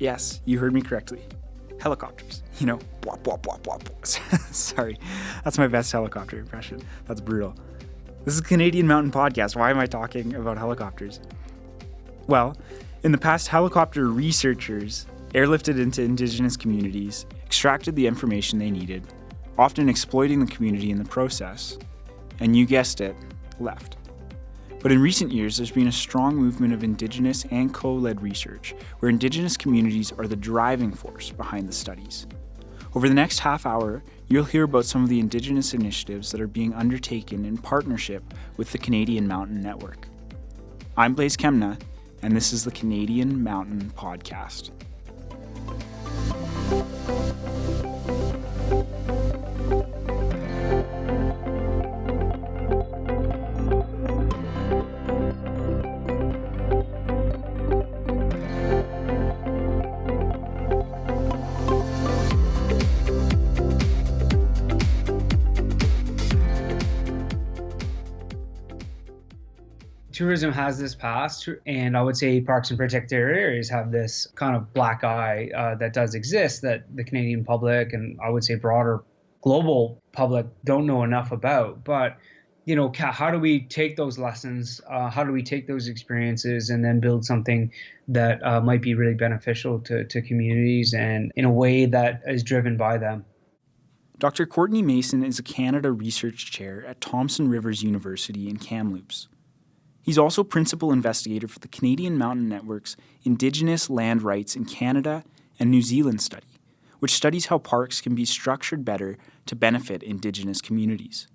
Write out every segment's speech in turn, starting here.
Yes, you heard me correctly. Helicopters. You know, bwah, bwah, bwah, bwah, bwah. Sorry, that's my best helicopter impression. That's brutal. This is a Canadian Mountain Podcast. Why am I talking about helicopters? Well, in the past, helicopter researchers airlifted into Indigenous communities, extracted the information they needed, often exploiting the community in the process, and you guessed it, left. But in recent years, there's been a strong movement of Indigenous and co-led research, where Indigenous communities are the driving force behind the studies. Over the next half hour, you'll hear about some of the Indigenous initiatives that are being undertaken in partnership with the Canadian Mountain Network. I'm Blaise Kemna, and this is the Canadian Mountain Podcast. Tourism has this past, and I would say parks and protected areas have this kind of black eye that does exist that the Canadian public and I would say broader global public don't know enough about. But, you know, how do we take those lessons? How do we take those experiences and then build something that might be really beneficial to communities and in a way that is driven by them? Dr. Courtney Mason is a Canada Research Chair at Thompson Rivers University in Kamloops. He's also principal investigator for the Canadian Mountain Network's Indigenous Land Rights in Canada and New Zealand study, which studies how parks can be structured better to benefit Indigenous communities.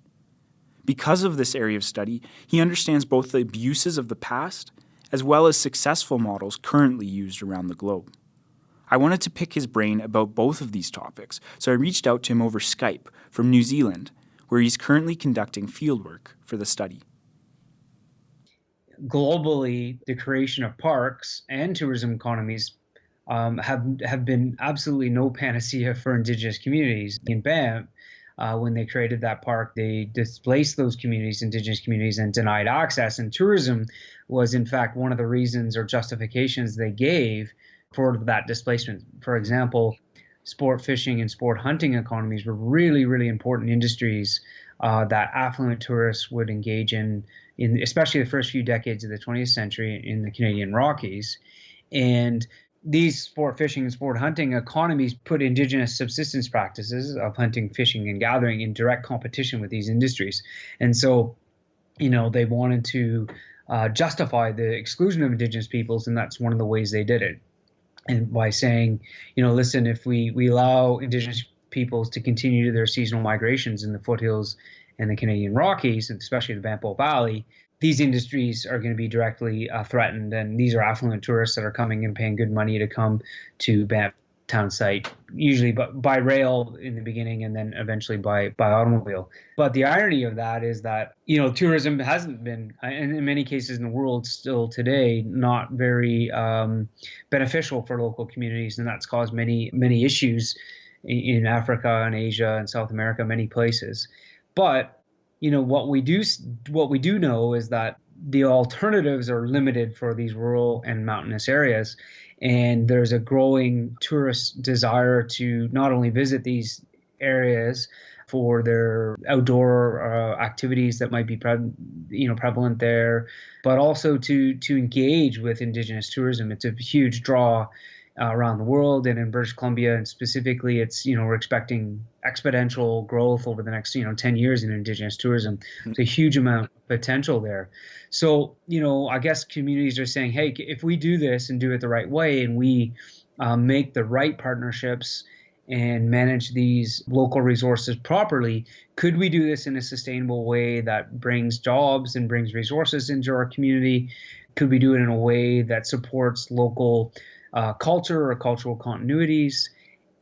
Because of this area of study, he understands both the abuses of the past as well as successful models currently used around the globe. I wanted to pick his brain about both of these topics, so I reached out to him over Skype from New Zealand, where he's currently conducting fieldwork for the study. Globally, the creation of parks and tourism economies have been absolutely no panacea for Indigenous communities. In Banff, when they created that park, they displaced those communities, Indigenous communities, and denied access. And tourism was, in fact, one of the reasons or justifications they gave for that displacement. For example, sport fishing and sport hunting economies were really, really important industries that affluent tourists would engage in especially the first few decades of the 20th century in the Canadian Rockies. And these sport fishing and sport hunting economies put Indigenous subsistence practices of hunting, fishing, and gathering in direct competition with these industries. And so, you know, they wanted to justify the exclusion of Indigenous peoples, and that's one of the ways they did it. And by saying, you know, listen, if we allow Indigenous peoples to continue their seasonal migrations in the foothills and the Canadian Rockies, and especially the Banff Valley, these industries are going to be directly threatened. And these are affluent tourists that are coming and paying good money to come to Banff town site, usually by rail in the beginning and then eventually by automobile. But the irony of that is that, you know, tourism hasn't been, and in many cases in the world still today, not very beneficial for local communities. And that's caused many issues in Africa and Asia and South America, many places. But, you know, what we do know is that the alternatives are limited for these rural and mountainous areas. And there's a growing tourist desire to not only visit these areas for their outdoor activities that might be prevalent there, but also to engage with Indigenous tourism. It's a huge draw around the world, and in British Columbia, and specifically, it's, you know, we're expecting exponential growth over the next, 10 years in Indigenous tourism. It's a huge amount of potential there. So, you know, I guess communities are saying, hey, if we do this and do it the right way, and we make the right partnerships and manage these local resources properly, could we do this in a sustainable way that brings jobs and brings resources into our community? Could we do it in a way that supports local culture or cultural continuities?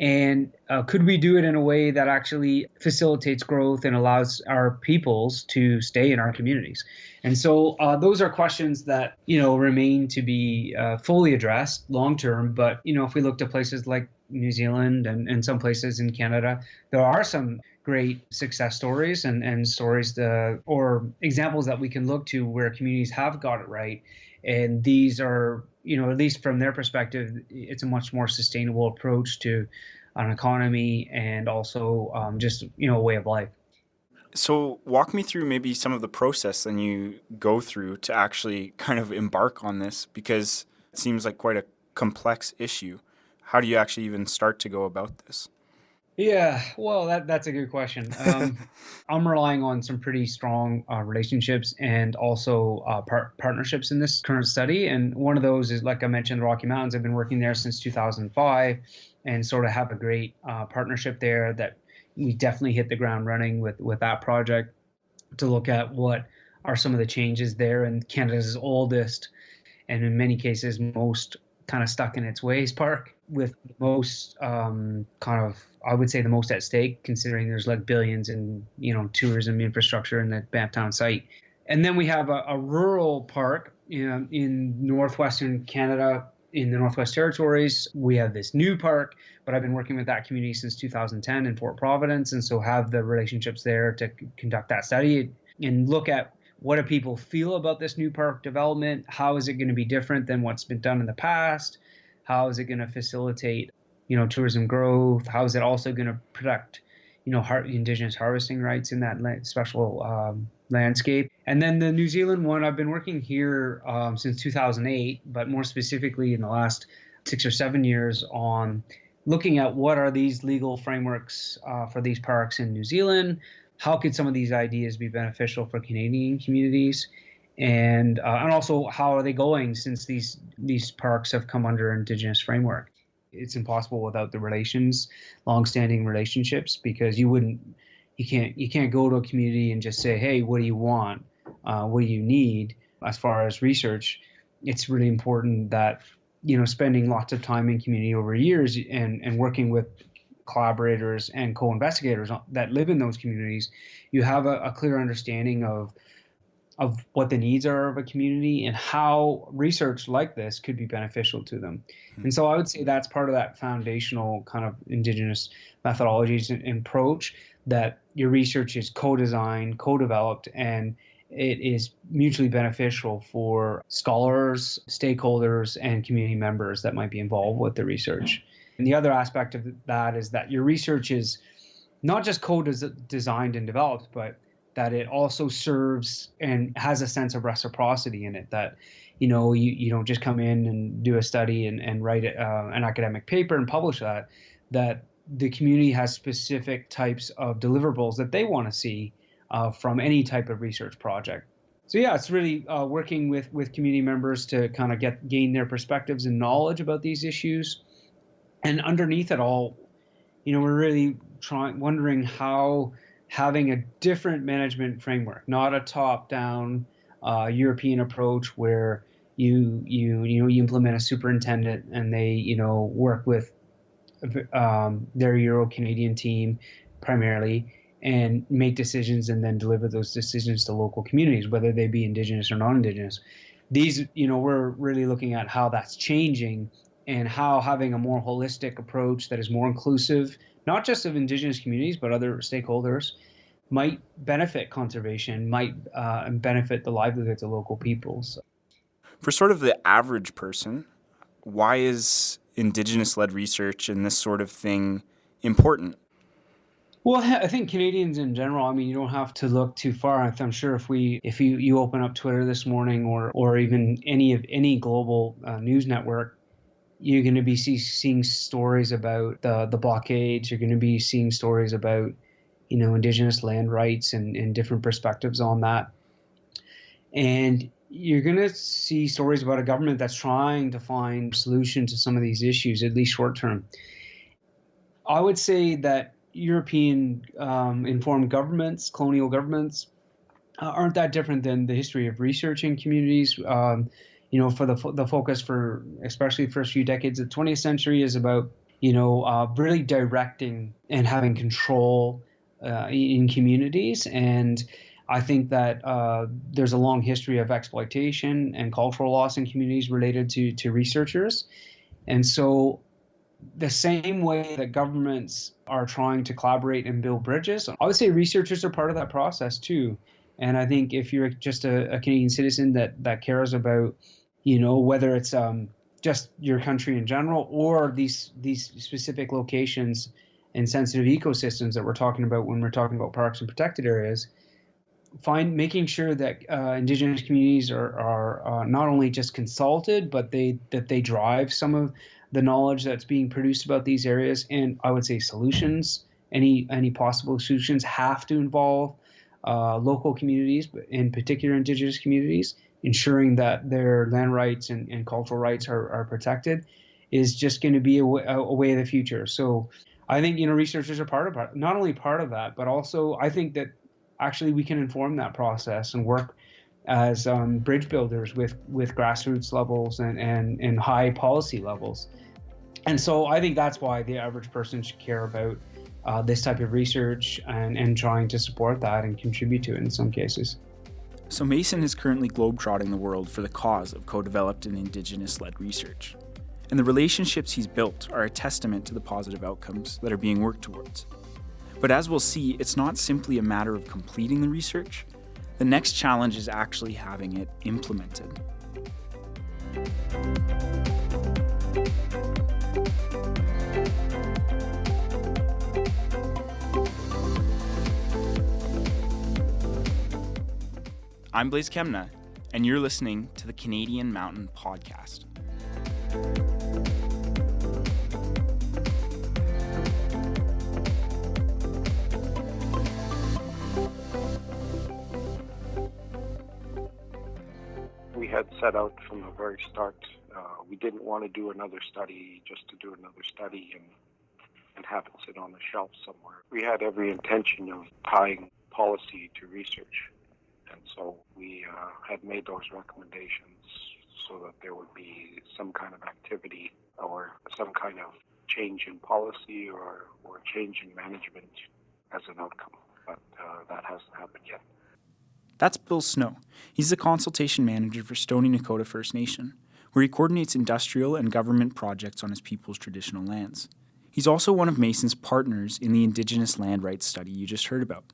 And could we do it in a way that actually facilitates growth and allows our peoples to stay in our communities? And so those are questions that, you know, remain to be fully addressed long term. But, you know, if we look to places like New Zealand and some places in Canada, there are some great success stories and stories or examples that we can look to where communities have got it right. And these are, at least from their perspective, it's a much more sustainable approach to an economy and also just, a way of life. So walk me through maybe some of the process then you go through to actually kind of embark on this, because it seems like quite a complex issue. How do you actually even start to go about this? Yeah, well, that's a good question. I'm relying on some pretty strong relationships and also partnerships in this current study. And one of those is, like I mentioned, the Rocky Mountains. I've been working there since 2005 and sort of have a great partnership there that we definitely hit the ground running with that project to look at what are some of the changes there in Canada's oldest and in many cases most kind of stuck in its ways park, with most I would say the most at stake, considering there's like billions in tourism infrastructure in the Banff Town site. And then we have a rural park in northwestern Canada, in the Northwest Territories. We have this new park, but I've been working with that community since 2010 in Fort Providence, and so have the relationships there to conduct that study and look at what do people feel about this new park development? How is it going to be different than what's been done in the past? How is it going to facilitate, tourism growth? How is it also going to protect, Indigenous harvesting rights in that special landscape? And then the New Zealand one, I've been working here since 2008, but more specifically in the last 6 or 7 years on looking at what are these legal frameworks for these parks in New Zealand. How could some of these ideas be beneficial for Canadian communities? And also, how are they going since these parks have come under Indigenous framework? It's impossible without the longstanding relationships, because you can't go to a community and just say, hey, what do you want? What do you need as far as research? It's really important that, spending lots of time in community over years and working with collaborators and co-investigators that live in those communities, you have a clear understanding of what the needs are of a community and how research like this could be beneficial to them. And so I would say that's part of that foundational kind of Indigenous methodologies and approach, that your research is co-designed, co-developed, and it is mutually beneficial for scholars, stakeholders, and community members that might be involved with the research. And the other aspect of that is that your research is not just co-designed and developed, but that it also serves and has a sense of reciprocity in it, that you don't just come in and do a study and write an academic paper and publish that the community has specific types of deliverables that they want to see from any type of research project. So yeah, it's really working with community members to kind of gain their perspectives and knowledge about these issues. And underneath it all, we're really wondering how having a different management framework, not a top-down European approach where you implement a superintendent and they work with their Euro-Canadian team primarily and make decisions and then deliver those decisions to local communities, whether they be Indigenous or non-Indigenous. These, we're really looking at how that's changing and how having a more holistic approach that is more inclusive, not just of Indigenous communities, but other stakeholders, might benefit conservation, might benefit the livelihoods of local peoples. For sort of the average person, why is Indigenous-led research and this sort of thing important? Well, I think Canadians in general, you don't have to look too far. I'm sure if you open up Twitter this morning or even any global news network, you're going to be seeing stories about the blockades. You're going to be seeing stories about, Indigenous land rights and different perspectives on that. And you're going to see stories about a government that's trying to find a solution to some of these issues, at least short term. I would say that European informed governments, colonial governments, aren't that different than the history of research in communities. For the focus for especially the first few decades of the 20th century is about, really directing and having control in communities. And I think that there's a long history of exploitation and cultural loss in communities related to researchers. And so the same way that governments are trying to collaborate and build bridges, I would say researchers are part of that process too. And I think if you're just a Canadian citizen that cares about, whether it's just your country in general, or these specific locations and sensitive ecosystems that we're talking about when we're talking about parks and protected areas. Making sure that Indigenous communities are not only just consulted, but that they drive some of the knowledge that's being produced about these areas, and I would say solutions. Any possible solutions have to involve local communities, but in particular Indigenous communities, ensuring that their land rights and cultural rights are protected, is just going to be a way of the future. So I think researchers are not only part of that, but also I think that actually we can inform that process and work as bridge builders with grassroots levels and high policy levels. And so I think that's why the average person should care about this type of research and trying to support that and contribute to it in some cases. So Mason is currently globetrotting the world for the cause of co-developed and Indigenous-led research. And the relationships he's built are a testament to the positive outcomes that are being worked towards. But as we'll see, it's not simply a matter of completing the research. The next challenge is actually having it implemented. I'm Blaise Kemna, and you're listening to the Canadian Mountain Podcast. We had set out from the very start. We didn't want to do another study just to do another study and have it sit on the shelf somewhere. We had every intention of tying policy to research. And so we had made those recommendations so that there would be some kind of activity or some kind of change in policy or change in management as an outcome. But that hasn't happened yet. That's Bill Snow. He's the consultation manager for Stoney Nakoda First Nation, where he coordinates industrial and government projects on his people's traditional lands. He's also one of Mason's partners in the Indigenous land rights study you just heard about,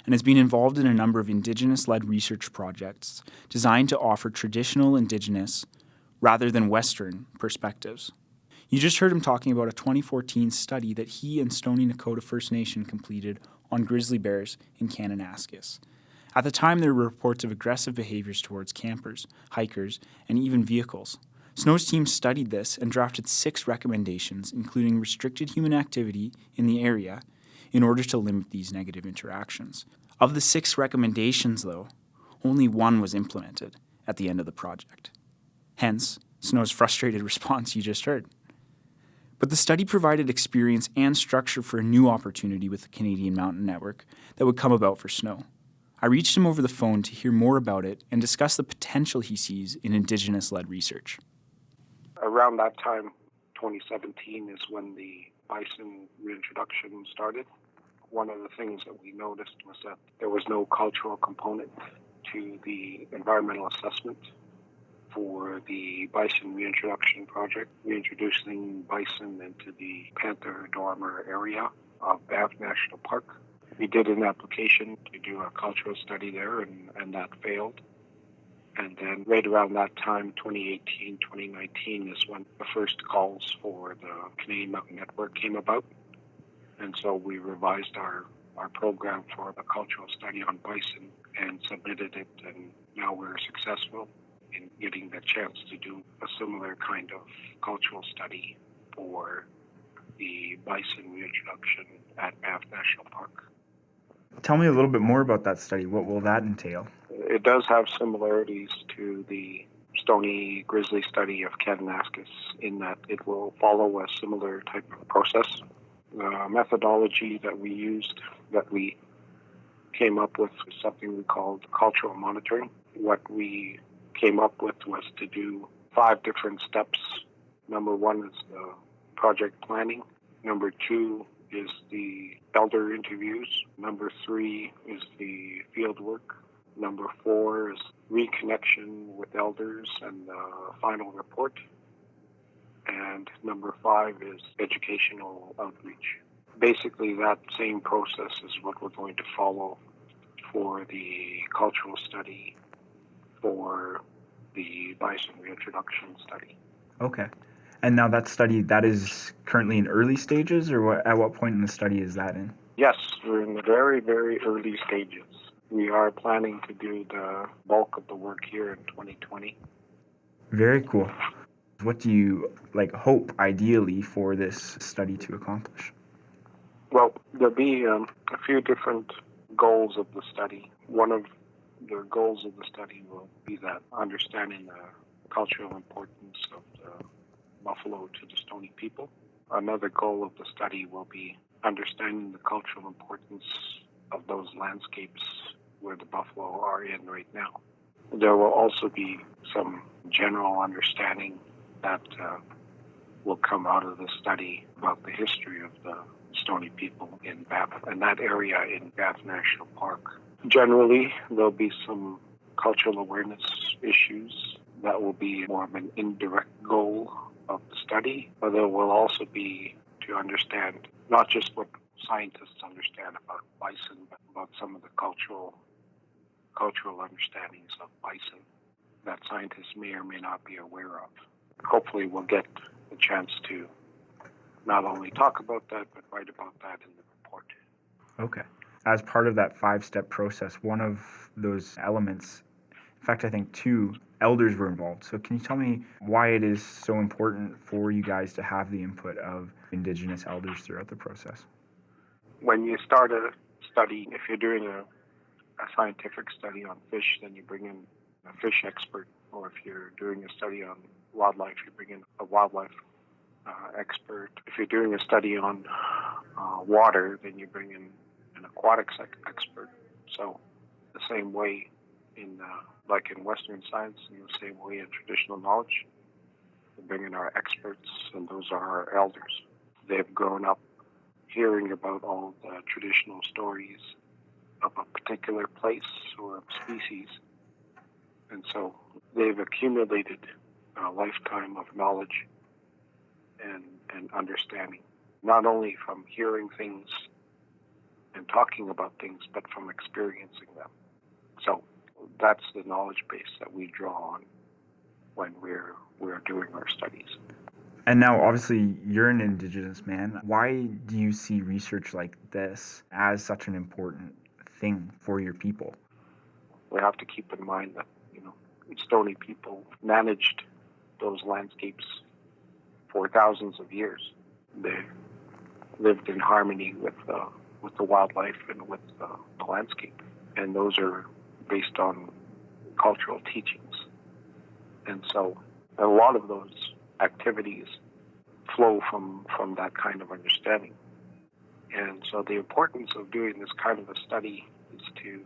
and has been involved in a number of Indigenous-led research projects designed to offer traditional Indigenous, rather than Western, perspectives. You just heard him talking about a 2014 study that he and Stoney Nakoda First Nation completed on grizzly bears in Kananaskis. At the time, there were reports of aggressive behaviors towards campers, hikers, and even vehicles. Snow's team studied this and drafted 6 recommendations, including restricted human activity in the area, in order to limit these negative interactions. Of the 6 recommendations, though, only 1 was implemented at the end of the project. Hence, Snow's frustrated response you just heard. But the study provided experience and structure for a new opportunity with the Canadian Mountain Network that would come about for Snow. I reached him over the phone to hear more about it and discuss the potential he sees in Indigenous-led research. Around that time, 2017, is when the Bison Reintroduction started. One of the things that we noticed was that there was no cultural component to the environmental assessment for the Bison Reintroduction project, reintroducing bison into the panther dormer area of Banff National Park. We did an application to do a cultural study there, and that failed. And then right around that time, 2018, 2019, is when the first calls for the Canadian Mountain Network came about. And so we revised our program for the cultural study on bison and submitted it, and now we're successful in getting the chance to do a similar kind of cultural study for the bison reintroduction at Banff National Park. Tell me a little bit more about that study. What will that entail? It does have similarities to the Stoney grizzly study of Kananaskis in that it will follow a similar type of process. The methodology that we used, that we came up with, was something we called cultural monitoring. What we came up with was to do 5 different steps. Number 1 is the project planning. Number 2 is the elder interviews. Number 3 is the field work. Number 4 is reconnection with elders and the final report. And number 5 is educational outreach. Basically, that same process is what we're going to follow for the cultural study for the Bison Reintroduction study. Okay. And now that study, that is currently in early stages, or at what point in the study is that in? Yes, we're in the very, very early stages. We are planning to do the bulk of the work here in 2020. Very cool. What do you hope ideally for this study to accomplish? Well, there'll be a few different goals of the study. One of the goals of the study will be that understanding the cultural importance of the buffalo to the Stoney people. Another goal of the study will be understanding the cultural importance of those landscapes where the buffalo are in right now. There will also be some general understanding that will come out of the study about the history of the Stoney people in Banff and that area in Banff National Park. Generally, there'll be some cultural awareness issues that will be more of an indirect goal of the study, but there will also be to understand not just what scientists understand about bison, but about some of the cultural understandings of bison that scientists may or may not be aware of. Hopefully we'll get a chance to not only talk about that, but write about that in the report. Okay. As part of that 5-step process, one of those elements, in fact, I think 2 elders were involved. So can you tell me why it is so important for you guys to have the input of Indigenous elders throughout the process? When you start a study, if you're doing a scientific study on fish, then you bring in a fish expert, or if you're doing a study on wildlife, you bring in a wildlife expert. If you're doing a study on water, then you bring in an aquatics expert. So the same way like in Western science, in the same way in traditional knowledge, we bring in our experts, and those are our elders. They've grown up hearing about all the traditional stories of a particular place or a species. And so they've accumulated a lifetime of knowledge and understanding, not only from hearing things and talking about things, but from experiencing them. So that's the knowledge base that we draw on when we're doing our studies. And now, obviously, you're an Indigenous man. Why do you see research like this as such an important thing for your people? We have to keep in mind that, Stoney people managed those landscapes for thousands of years. They lived in harmony with the wildlife and with the landscape. And those are based on cultural teachings. And so a lot of those activities flow from that kind of understanding. And so the importance of doing this kind of a study is to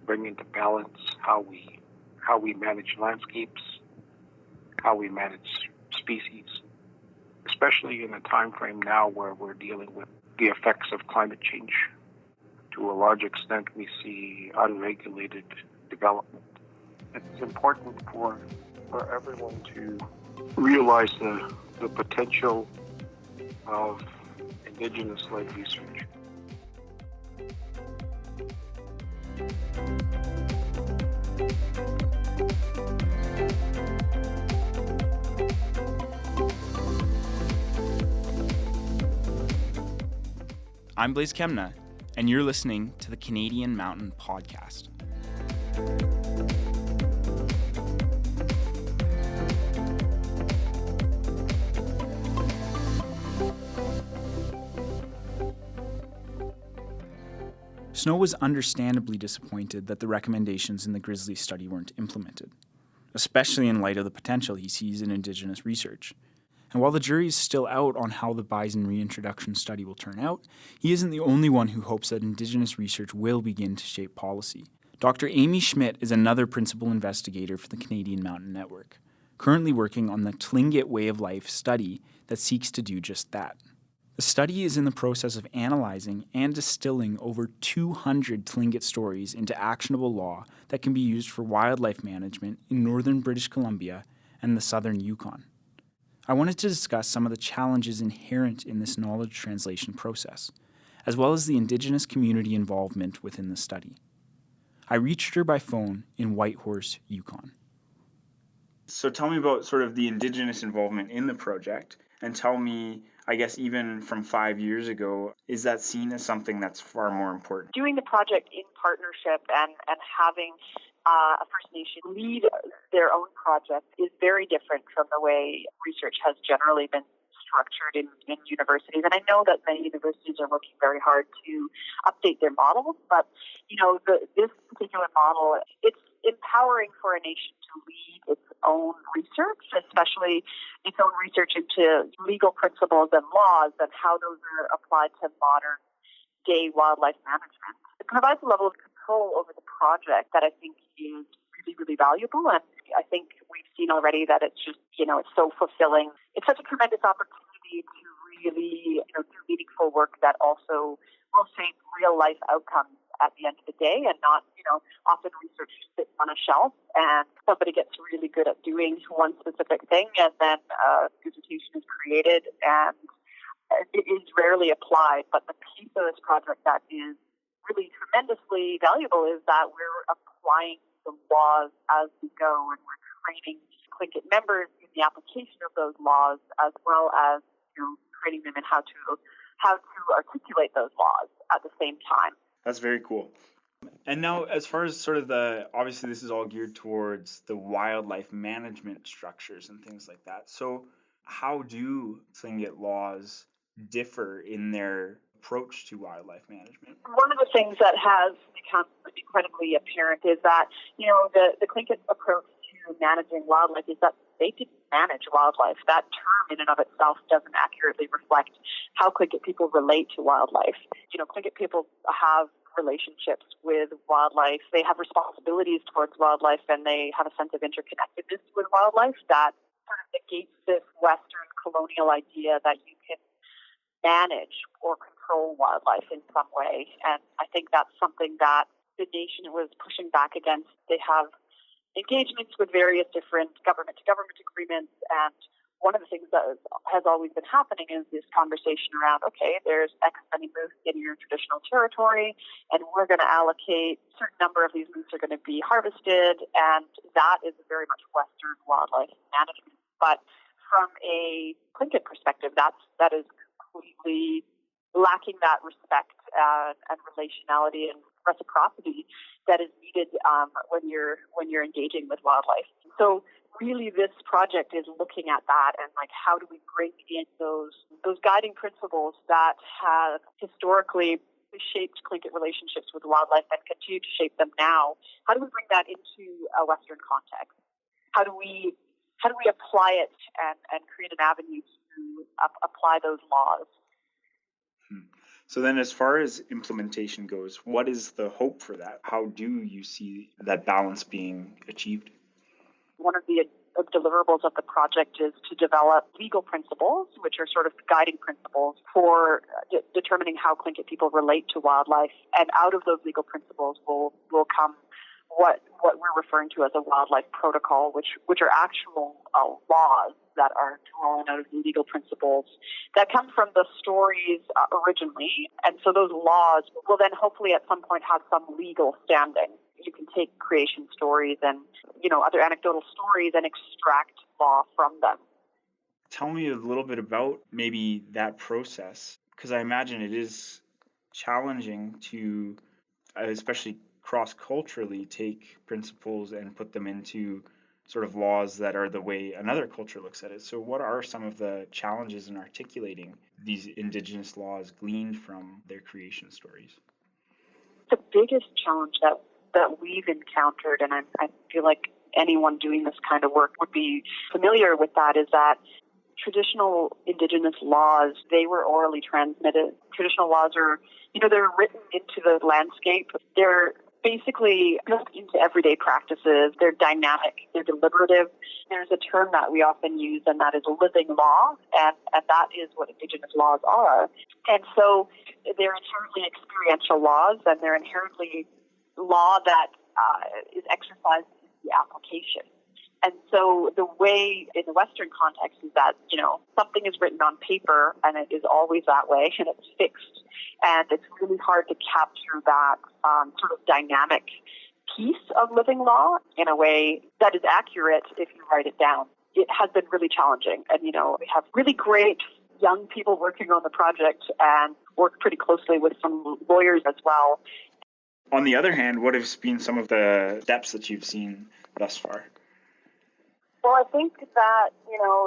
bring into balance how we manage landscapes, how we manage species, especially in a time frame now where we're dealing with the effects of climate change. To a large extent, we see unregulated development. It's important for everyone to realize the potential of Indigenous-led research. I'm Blaise Kemna, and you're listening to the Canadian Mountain Podcast. Snow was understandably disappointed that the recommendations in the Grizzly study weren't implemented, especially in light of the potential he sees in Indigenous research. And while the jury is still out on how the Bison Reintroduction study will turn out, he isn't the only one who hopes that Indigenous research will begin to shape policy. Dr. Aimee Schmidt is another principal investigator for the Canadian Mountain Network, currently working on the Tlingit Way of Life study that seeks to do just that. The study is in the process of analyzing and distilling over 200 Tlingit stories into actionable law that can be used for wildlife management in northern British Columbia and the southern Yukon. I wanted to discuss some of the challenges inherent in this knowledge translation process, as well as the Indigenous community involvement within the study. I reached her by phone in Whitehorse, Yukon. So tell me about sort of the Indigenous involvement in the project, and tell me, I guess, even from 5 years ago, is that seen as something that's far more important? Doing the project in partnership and having a First Nation lead their own project is very different from the way research has generally been structured in universities. And I know that many universities are working very hard to update their models, but this particular model, it's empowering for a nation to lead its own research, especially its own research into legal principles and laws and how those are applied to modern day wildlife management. It provides a level of control over the project that I think is really, really valuable. And I think we've seen already that it's just, it's so fulfilling. It's such a tremendous opportunity to really, do meaningful work that also will shape real life outcomes at the end of the day, and not, often research sits on a shelf and somebody gets really good at doing one specific thing, and then a dissertation is created and it is rarely applied. But the piece of this project that is really tremendously valuable is that we're applying the laws as we go, and we're training Tlingit members in the application of those laws, as well as training them in how to articulate those laws at the same time. That's very cool. And now, as far as sort of obviously this is all geared towards the wildlife management structures and things like that. So how do Tlingit laws differ in their approach to wildlife management? One of the things that has become incredibly apparent is that, the Tlingit approach to managing wildlife is that they didn't manage wildlife. That term in and of itself doesn't accurately reflect how Tlingit people relate to wildlife. Tlingit people have relationships with wildlife. They have responsibilities towards wildlife, and they have a sense of interconnectedness with wildlife that sort of negates this Western colonial idea that you can manage or control wildlife in some way. And I think that's something that the nation was pushing back against. They have engagements with various different government-to-government agreements, and one of the things that has always been happening is this conversation around, okay, there's X many moose in your traditional territory, and we're going to allocate a certain number of these moose are going to be harvested, and that is very much Western wildlife management. But from a Tlingit perspective, that is completely lacking that respect and relationality and reciprocity that is needed when you're engaging with wildlife. So really, this project is looking at that and how do we bring in those guiding principles that have historically shaped Tlingit relationships with wildlife and continue to shape them now. How do we bring that into a Western context? How do we apply it and create an avenue to apply those laws? So then, as far as implementation goes, what is the hope for that? How do you see that balance being achieved? One of the deliverables of the project is to develop legal principles, which are sort of guiding principles for determining how Tlingit people relate to wildlife. And out of those legal principles will come what we're referring to as a wildlife protocol, which are actual laws that are drawn out of the legal principles that come from the stories originally. And so those laws will then hopefully at some point have some legal standing. You can take creation stories and, other anecdotal stories and extract law from them. Tell me a little bit about maybe that process, because I imagine it is challenging to, especially cross-culturally, take principles and put them into sort of laws that are the way another culture looks at it. So what are some of the challenges in articulating these Indigenous laws gleaned from their creation stories? The biggest challenge that we've encountered, and I feel like anyone doing this kind of work would be familiar with that, is that traditional Indigenous laws, they were orally transmitted. Traditional laws are, they're written into the landscape. They're basically built into everyday practices. They're dynamic. They're deliberative. There's a term that we often use, and that is living law, and that is what Indigenous laws are. And so they're inherently experiential laws, and they're inherently law that is exercised in the application. And so the way in the Western context is that, something is written on paper and it is always that way and it's fixed. And it's really hard to capture that sort of dynamic piece of living law in a way that is accurate if you write it down. It has been really challenging. And, we have really great young people working on the project and work pretty closely with some lawyers as well. On the other hand, what have been some of the steps that you've seen thus far? Well, I think that,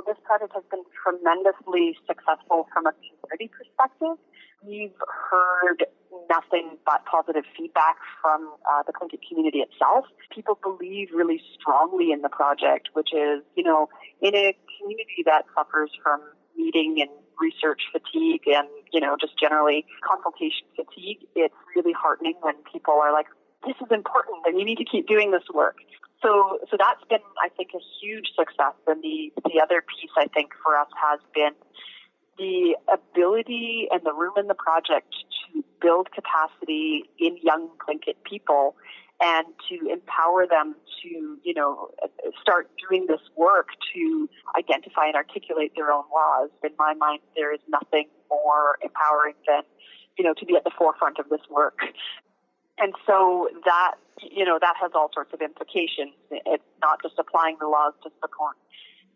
this project has been tremendously successful from a community perspective. We've heard nothing but positive feedback from the Tlèn community itself. People believe really strongly in the project, which is, in a community that suffers from meeting and research fatigue and, just generally consultation fatigue, it's really heartening when people are like, this is important and you need to keep doing this work. So that's been, I think, a huge success. And the other piece, I think, for us has been the ability and the room in the project to build capacity in young Tlèn people and to empower them to, start doing this work to identify and articulate their own laws. In my mind, there is nothing more empowering than, to be at the forefront of this work. And so that, that has all sorts of implications. It's not just applying the laws to support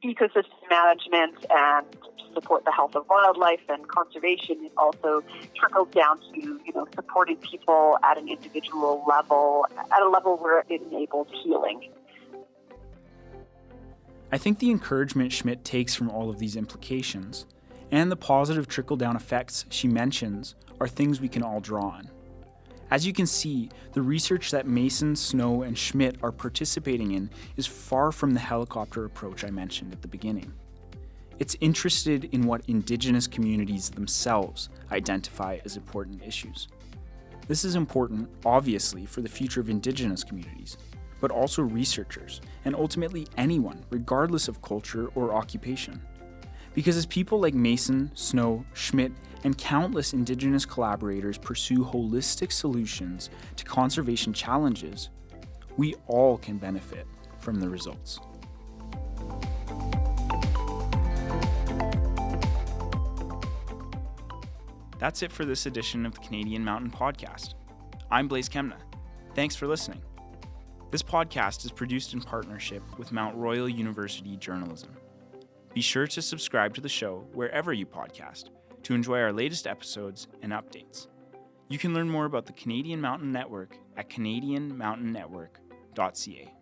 ecosystem management and to support the health of wildlife and conservation. It also trickles down to, supporting people at an individual level, at a level where it enables healing. I think the encouragement Schmidt takes from all of these implications and the positive trickle-down effects she mentions are things we can all draw on. As you can see, the research that Mason, Snow, and Schmidt are participating in is far from the helicopter approach I mentioned at the beginning. It's interested in what Indigenous communities themselves identify as important issues. This is important, obviously, for the future of Indigenous communities, but also researchers, and ultimately anyone, regardless of culture or occupation. Because as people like Mason, Snow, Schmidt, and countless Indigenous collaborators pursue holistic solutions to conservation challenges, we all can benefit from the results. That's it for this edition of the Canadian Mountain Podcast. I'm Blaise Kemna. Thanks for listening. This podcast is produced in partnership with Mount Royal University Journalism. Be sure to subscribe to the show wherever you podcast to enjoy our latest episodes and updates. You can learn more about the Canadian Mountain Network at canadianmountaintnetwork.ca.